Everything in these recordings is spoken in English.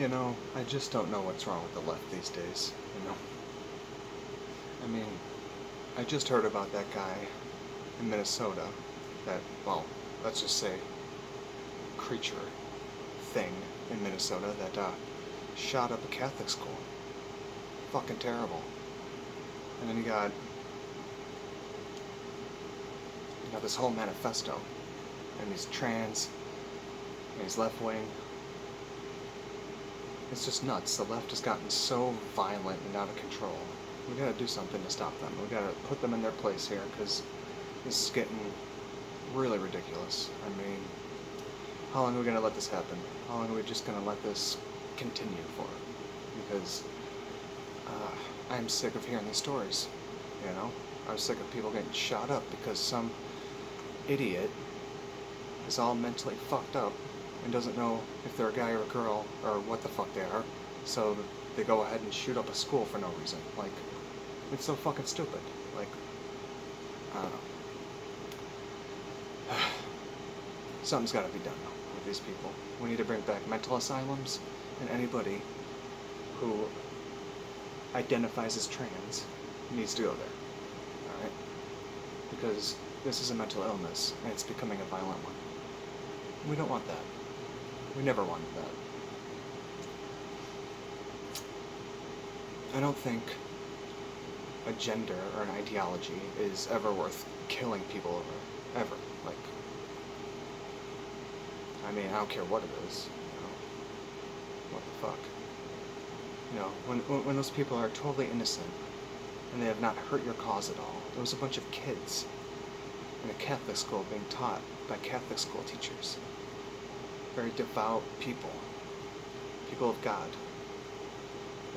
I just don't know what's wrong with the left these days, I mean, I just heard about that guy in Minnesota, that, well, let's just say, creature thing in Minnesota that shot up a Catholic school. Fucking terrible. And then you got this whole manifesto, and he's trans, and he's left wing. It's just nuts. The left has gotten so violent and out of control. We gotta do something to stop them. We gotta put them in their place here, because this is getting really ridiculous. I mean, how long are we gonna let this happen? How long are we just gonna let this continue for? Because I'm sick of hearing these stories, I'm sick of people getting shot up because some idiot is all mentally fucked up and doesn't know if they're a guy or a girl or what the fuck they are, so they go ahead and shoot up a school for no reason. Like, it's so fucking stupid. Like, I don't know. Something's gotta be done with these people. We need to bring back mental asylums, and anybody who identifies as trans needs to go there. Alright? Because this is a mental illness, and it's becoming a violent one. We don't want that. We never wanted that. I don't think a gender or an ideology is ever worth killing people over. Ever. Like, I mean, I don't care what it is. What the fuck? When those people are totally innocent, and they have not hurt your cause at all. There was a bunch of kids in a Catholic school being taught by Catholic school teachers. Very devout people. People of God.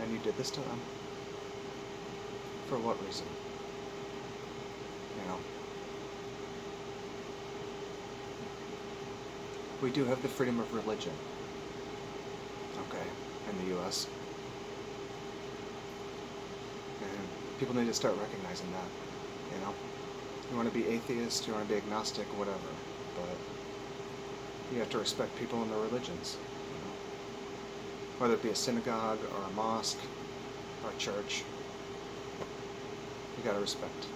And you did this to them? For what reason? We do have the freedom of religion. Okay, in the US. And people need to start recognizing that, You want to be atheist, you want to be agnostic, whatever, but you have to respect people in their religions, Whether it be a synagogue or a mosque or a church, you gotta respect,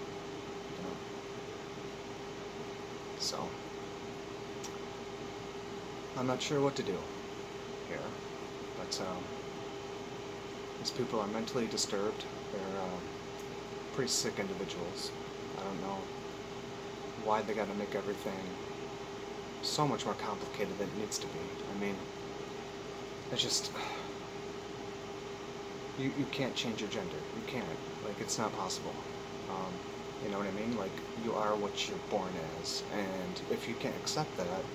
So, I'm not sure what to do here, but these people are mentally disturbed. They're pretty sick individuals. I don't know why they gotta make everything so much more complicated than it needs to be. I mean, it's just, you can't change your gender. You can't. Like, it's not possible. You know what I mean? Like, you are what you're born as, and if you can't accept that,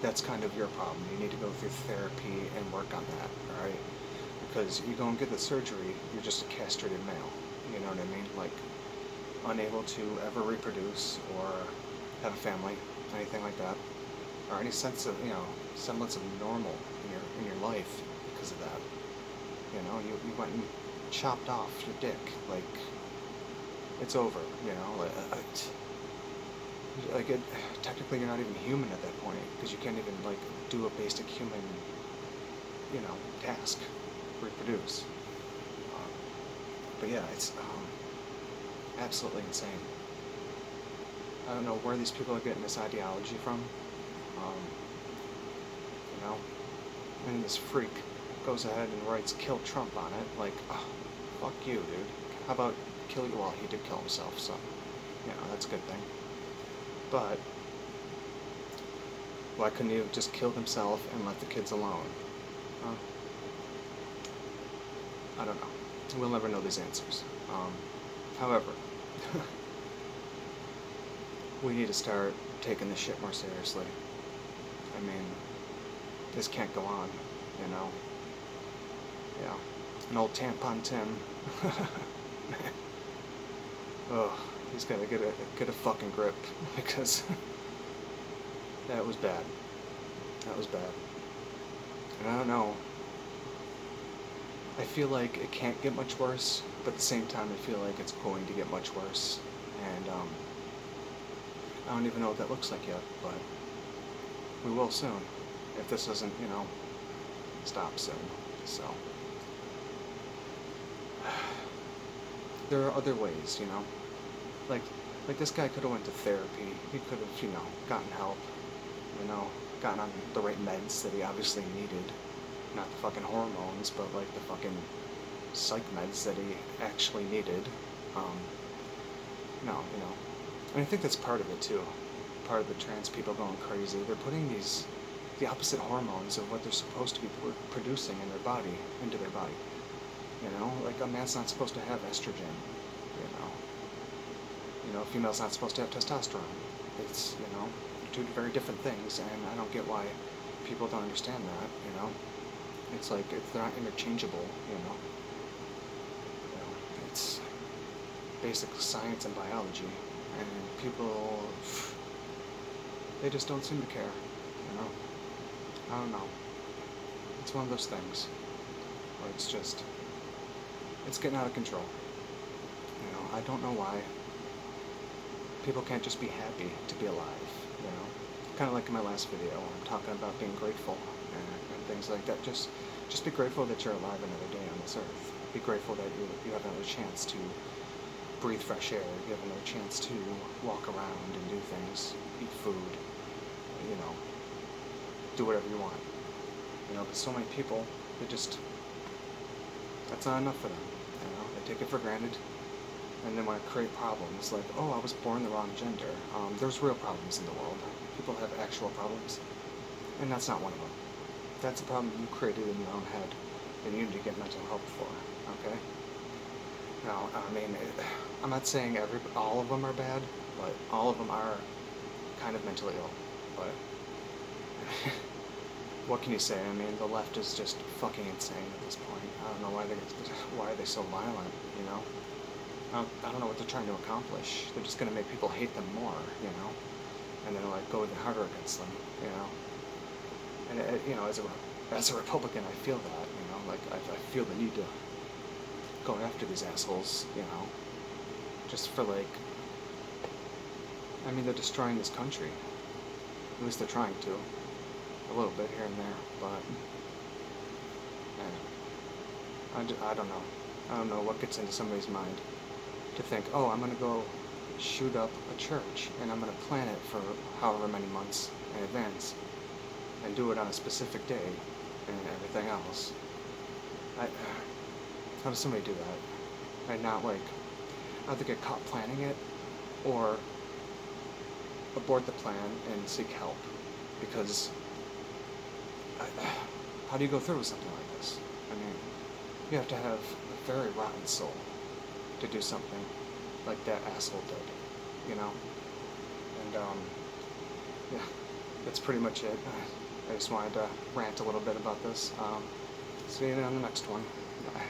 that's kind of your problem. You need to go through therapy and work on that, alright? Because you go and get the surgery, you're just a castrated male. You know what I mean? Like, unable to ever reproduce or have a family, anything like that, or any sense of, semblance of normal in your life because of that. You went and chopped off your dick, like, it's over, technically you're not even human at that point, because you can't even, like, do a basic human, task, reproduce. But yeah, it's absolutely insane. I don't know where these people are getting this ideology from, and this freak goes ahead and writes "kill Trump" on it, like, oh, fuck you, dude. How about kill you? Well, he did kill himself, so, that's a good thing. But why couldn't he have just killed himself and let the kids alone? I don't know. We'll never know these answers. However, we need to start taking this shit more seriously. I mean, this can't go on, Yeah. An old tampon Tim. Man. Ugh. He's gotta get a fucking grip, because that was bad. That was bad. And I don't know. I feel like it can't get much worse, but at the same time I feel like it's going to get much worse. And I don't even know what that looks like yet, but we will soon. If this doesn't, stop soon. So there are other ways, like like this guy could have went to therapy. He could have, gotten help, you know, gotten on the right meds that he obviously needed. Not the fucking hormones, but like the fucking psych meds that he actually needed. Um, no, and I think that's part of it too. Part of the trans people going crazy. They're putting the opposite hormones of what they're supposed to be producing in their body into their body. Like a man's not supposed to have estrogen. A female's not supposed to have testosterone. It's, two very different things, and I don't get why people don't understand that. It's like they're not interchangeable. It's basic science and biology, and people, they just don't seem to care. I don't know. It's one of those things where it's getting out of control. I don't know why people can't just be happy to be alive. Kind of like in my last video where I'm talking about being grateful and things like that. Just be grateful that you're alive another day on this earth. Be grateful that you have another chance to breathe fresh air. You have another chance to walk around and do things, eat food, do whatever you want. But so many people, that's not enough for them. They take it for granted, and then want to create problems like, oh, I was born the wrong gender. There's real problems in the world. People have actual problems, and that's not one of them. That's a problem you created in your own head, and you need to get mental help for, okay? Now, I'm not saying all of them are bad, but all of them are kind of mentally ill, but what can you say? The left is just fucking insane at this point. I don't know why are they so violent, I don't know what they're trying to accomplish. They're just going to make people hate them more, and then go even harder against them, And as a Republican, I feel that, I feel the need to go after these assholes, just for they're destroying this country. At least they're trying to, a little bit here and there, but I don't know. I don't know what gets into somebody's mind to think, oh, I'm going to go shoot up a church, and I'm going to plan it for however many months in advance, and do it on a specific day, and everything else. How does somebody do that? And not either get caught planning it, or abort the plan and seek help, because how do you go through with something like this? You have to have a very rotten soul to do something like that asshole did, And, yeah, that's pretty much it. I just wanted to rant a little bit about this. See you on the next one. Bye.